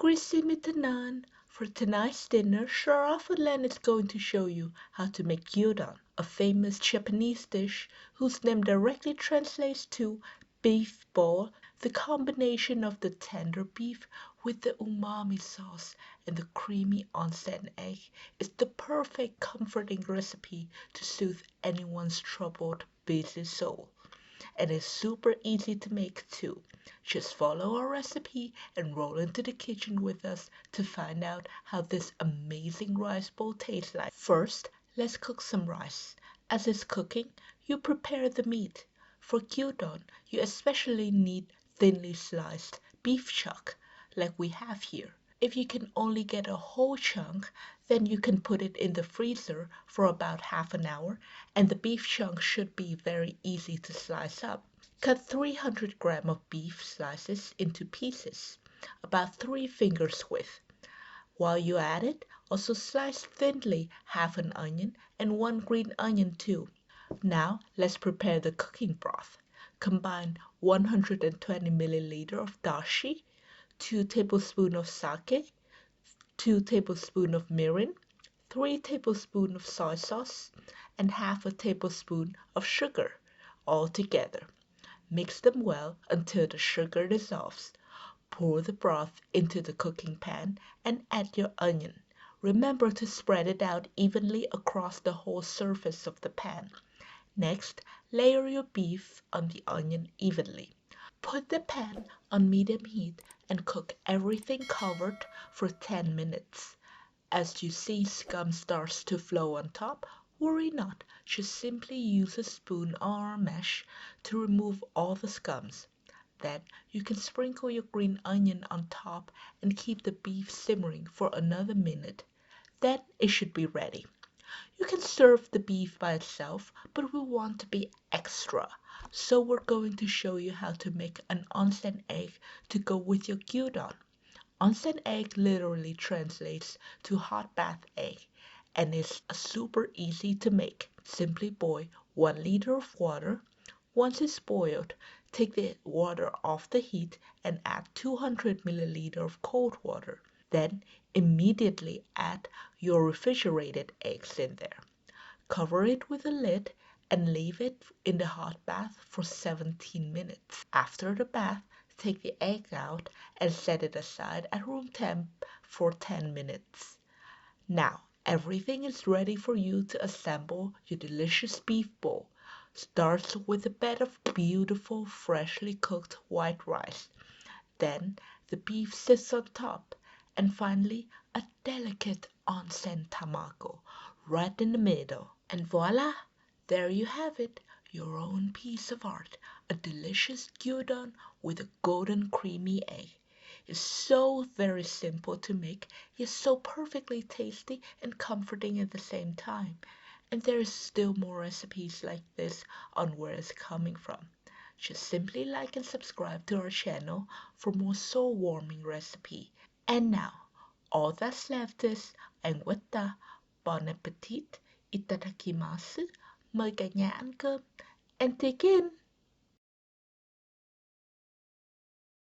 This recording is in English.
Gruezi mitenand. For tonight's dinner, Schlarraffenland is going to show you how to make Gyudon, a famous Japanese dish whose name directly translates to beef ball. The combination of the tender beef with the umami sauce and the creamy onsen egg is the perfect comforting recipe to soothe anyone's troubled, busy soul. And it's super easy to make too. Just follow our recipe and roll into the kitchen with us to find out how this amazing rice bowl tastes like. First, let's cook some rice. As it's cooking, you prepare the meat. For gyudon, you especially need thinly sliced beef chuck, like we have here. If you can only get a whole chunk, then you can put it in the freezer for about half an hour, and the beef chunk should be very easy to slice up. Cut 300 grams of beef slices into pieces, about 3 fingers width. While you're at it, also slice thinly half an onion and 1 green onion too. Now let's prepare the cooking broth. Combine 120 milliliters of dashi, 2 tablespoons of sake, 2 tablespoons of mirin, 3 tablespoons of soy sauce, and half a tablespoon of sugar, all together. Mix them well until the sugar dissolves. Pour the broth into the cooking pan and add your onion. Remember to spread it out evenly across the whole surface of the pan. Next, layer your beef on the onion evenly. Put the pan on medium heat and cook everything covered for 10 minutes. As you see scum starts to flow on top, worry not, just simply use a spoon or a mesh to remove all the scums. Then you can sprinkle your green onion on top and keep the beef simmering for another minute. Then it should be ready. You can serve the beef by itself, but we want to be extra. So we're going to show you how to make an onsen egg to go with your gyudon. Onsen egg literally translates to hot bath egg and is super easy to make. Simply boil 1 liter of water. Once it's boiled, take the water off the heat and add 200 milliliters of cold water. Then immediately add your refrigerated eggs in there. Cover it with a lid and leave it in the hot bath for 17 minutes. After the bath, take the egg out and set it aside at room temp for 10 minutes. Now, everything is ready for you to assemble your delicious beef bowl. Starts with a bed of beautiful, freshly cooked white rice. Then the beef sits on top, and finally a delicate onsen tamago right in the middle. And voila! There you have it, your own piece of art, a delicious gyudon with a golden creamy egg. It's so very simple to make, yet so perfectly tasty and comforting at the same time. And there is still more recipes like this on where it's coming from. Just simply like and subscribe to our channel for more soul-warming recipe. And now, all that's left is anh quất ta. Bon appetit, itadakimasu. Mời cả nhà ăn cơm. And take in.